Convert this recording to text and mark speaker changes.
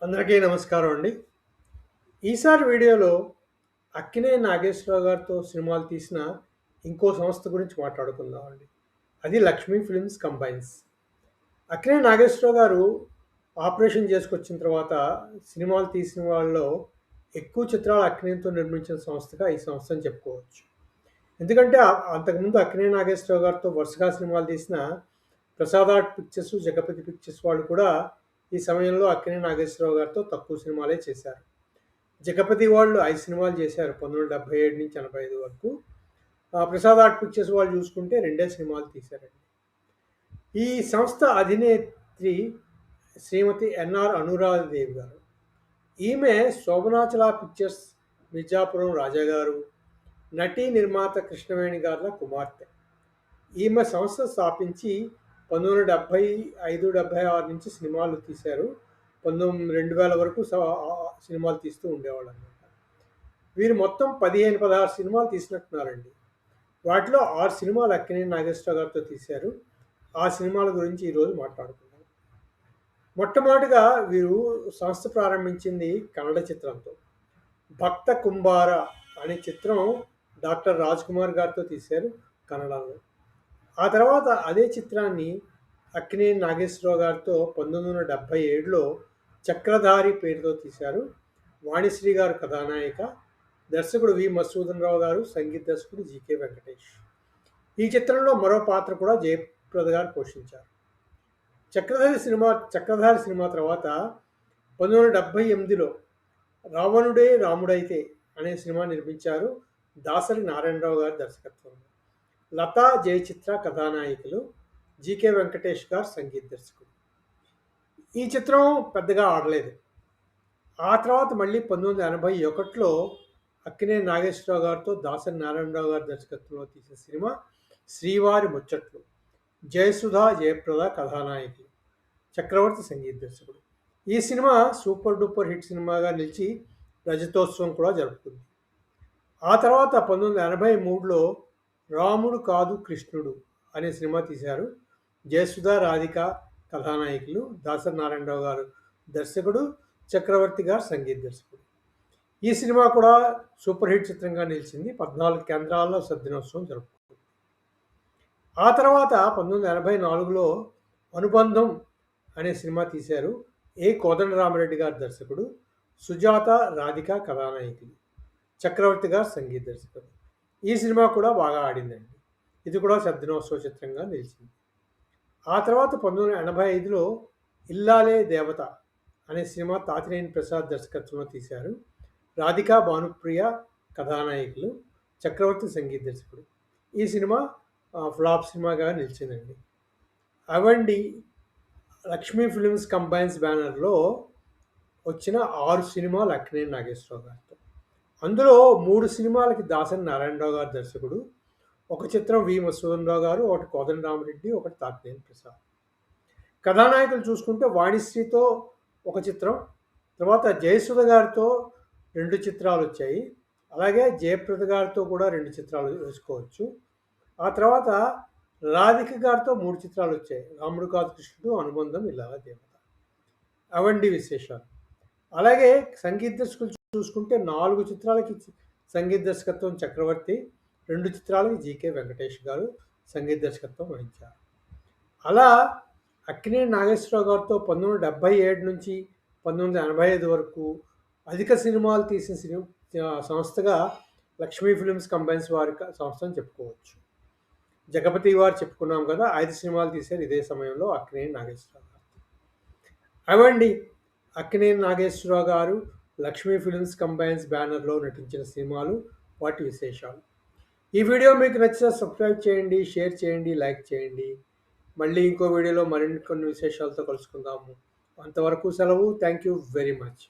Speaker 1: అందరికీ నమస్కారం అండి. ఈసారి వీడియోలో అక్కినేని నాగేశ్వరరావు గారితో సినిమాలు తీసిన ఇంకో సంస్థ గురించి మాట్లాడుకుందామండి. అది లక్ష్మీ ఫిల్మ్స్ కంబైన్స్. అక్కినేని నాగేశ్వరరావు గారు ఆపరేషన్ చేసుకొచ్చిన తర్వాత సినిమాలు తీసిన వాళ్ళలో ఎక్కువ చిత్రాలు అక్కినేనితో నిర్మించిన సంస్థగా ఈ సంస్థని చెప్పుకోవచ్చు. ఎందుకంటే అంతకుముందు అక్కినేని నాగేశ్వరరావు గారితో వరుసగా సినిమాలు తీసిన Prasad art pictures, Jagapathi pictures వాళ్ళు కూడా ఈ సమయంలో అక్కినేని నాగేశ్వరరావు గారితో తక్కువ సినిమాలే చేశారు. జగపతి వాళ్ళు 5 సినిమాలు చేశారు 1977 నుంచి 85 వరకు. ప్రసాద్ ఆర్ట్ పిక్చర్స్ వాళ్ళు చూసుకుంటే 2 సినిమాలు తీశారండి. ఈ సంస్థ అధినేత్రి శ్రీమతి ఎన్ఆర్ అనురాధదేవి గారు. ఈమె శోభనాచల పిక్చర్స్, మిర్జాపురం రాజా గారు, నటీ నిర్మాత కృష్ణవేణి గారుల కుమార్తె. ఈమె సంస్థ స్థాపించి 1975, 76 నుంచి సినిమాలు తీశారు. 2000 వరకు సినిమాలు తీస్తూ ఉండేవాళ్ళు అనమాట. వీరు మొత్తం 15, 16 సినిమాలు తీసినట్టున్నారండి. వాటిలో 6 సినిమాలు అక్కినేని నాగేశ్వరరావు గారితో తీశారు. ఆ సినిమాల గురించి ఈరోజు మాట్లాడుకుందాం. మొట్టమొదటిగా వీరు సంస్థ ప్రారంభించింది కన్నడ చిత్రంతో. భక్త కుంభార అనే చిత్రం డాక్టర్ రాజ్ కుమార్ గారితో తీశారు కన్నడలో. ఆ తర్వాత అదే చిత్రాన్ని అక్కినేని నాగేశ్వరరావు గారితో 1977లో చక్రధారి పేరుతో తీశారు. వాణిశ్రీ గారు కథానాయిక, దర్శకుడు వి మధుసూదన్ రావు గారు, సంగీత దర్శకుడు జీకే వెంకటేష్. ఈ చిత్రంలో మరో పాత్ర కూడా జయప్రద గారు పోషించారు. చక్రధారి సినిమా తర్వాత 1978లో రావణుడే రాముడైతే అనే సినిమా నిర్మించారు దాసరి నారాయణరావు గారి దర్శకత్వంలో. లతా జయచిత్ర కథానాయకులు, జీకే వెంకటేష్ గారు సంగీత దర్శకుడు. ఈ చిత్రం పెద్దగా ఆడలేదు. ఆ తర్వాత మళ్ళీ 1981లో అక్కినేని నాగేశ్వరరావు గారితో దాసరి నారాయణరావు గారి దర్శకత్వంలో తీసిన సినిమా శ్రీవారి ముచ్చట్లు. జయసుధ, జయప్రద కథానాయకులు, చక్రవర్తి సంగీత దర్శకుడు. ఈ సినిమా సూపర్ డూపర్ హిట్ సినిమాగా నిలిచి రజతోత్సవం కూడా జరుపుకుంది. ఆ తర్వాత 1983లో రాముడు కాదు కృష్ణుడు అనే సినిమా తీశారు. జయసుధ, రాధిక కథానాయకులు, దాసరి నారాయణరావు గారు దర్శకుడు, చక్రవర్తి గారు సంగీత దర్శకుడు. ఈ సినిమా కూడా సూపర్ హిట్ చిత్రంగా నిలిచింది. 14 కేంద్రాల్లో సద్దినోత్సవం జరుపుకుంది. ఆ తర్వాత 1984లో అనుబంధం అనే సినిమా తీశారు. కోదండరామరెడ్డి గారు దర్శకుడు, సుజాత, రాధిక కథానాయకులు, చక్రవర్తి గారు సంగీత దర్శకుడు. ఈ సినిమా కూడా బాగా ఆడిందండి. ఇది కూడా సద్దినోత్సవ చిత్రంగా నిలిచింది. ఆ తర్వాత 1985లో ఇల్లాలే దేవత అనే సినిమా తాతినేని ప్రసాద్ దర్శకత్వంలో తీశారు. రాధిక, భానుప్రియ కథానాయకులు, చక్రవర్తి సంగీత దర్శకుడు. ఈ సినిమా ఫ్లాప్ సినిమాగా నిలిచిందండి. అవండి లక్ష్మీ ఫిల్మ్స్ కంబైన్స్ బ్యానర్లో వచ్చిన 6 సినిమాలు అక్కినేని నాగేశ్వరరావు గారితో. అందులో 3 సినిమాలకి దాసరి నారాయణరావు గారు దర్శకుడు, ఒక చిత్రం వి మధుసూదన్ రావు గారు, ఒకటి కోదండరామరెడ్డి, ఒకటి తాతినేని ప్రసాద్. కథానాయకులు చూసుకుంటే వాణిశ్రీతో ఒక చిత్రం, తర్వాత జయసుధ గారితో 2 చిత్రాలు వచ్చాయి. అలాగే జయప్రద గారితో కూడా 2 చిత్రాలు వేసుకోవచ్చు. ఆ తర్వాత రాధిక గారితో 3 చిత్రాలు వచ్చాయి. రాముడు కాదు కృష్ణుడు, అనుబంధం, ఇల్లాల దేవత. అవండి విశేషాలు. అలాగే సంగీత దర్శకులు చూసుకుంటే 4 చిత్రాలకి సంగీత దర్శకత్వం చక్రవర్తి, 2 చిత్రాలకి జీకే వెంకటేష్ గారు సంగీత దర్శకత్వం వహించారు. అలా అక్కినేని నాగేశ్వరరావు గారితో 1977 నుంచి 1985 వరకు అధిక సినిమాలు తీసిన సంస్థగా లక్ష్మీ ఫిల్మ్స్ కంబైన్స్ వారి సంస్థను చెప్పుకోవచ్చు. జగపతి వారు చెప్పుకున్నాం కదా, 5 సినిమాలు తీశారు ఇదే సమయంలో అక్కినేని నాగేశ్వరరావు గారు. అవండి అక్కినేని నాగేశ్వరరావు గారు లక్ష్మీ ఫిల్మ్స్ కంబైన్స్ బ్యానర్లో నటించిన సినిమాలు, వాటి విశేషాలు. ఈ వీడియో మీకు నచ్చితే సబ్స్క్రైబ్ చేయండి, షేర్ చేయండి, లైక్ చేయండి. మళ్ళీ ఇంకో వీడియోలో మరిన్ని కొన్ని విశేషాలతో కలుసుకుందాము. అంతవరకు సెలవు. Thank you very much.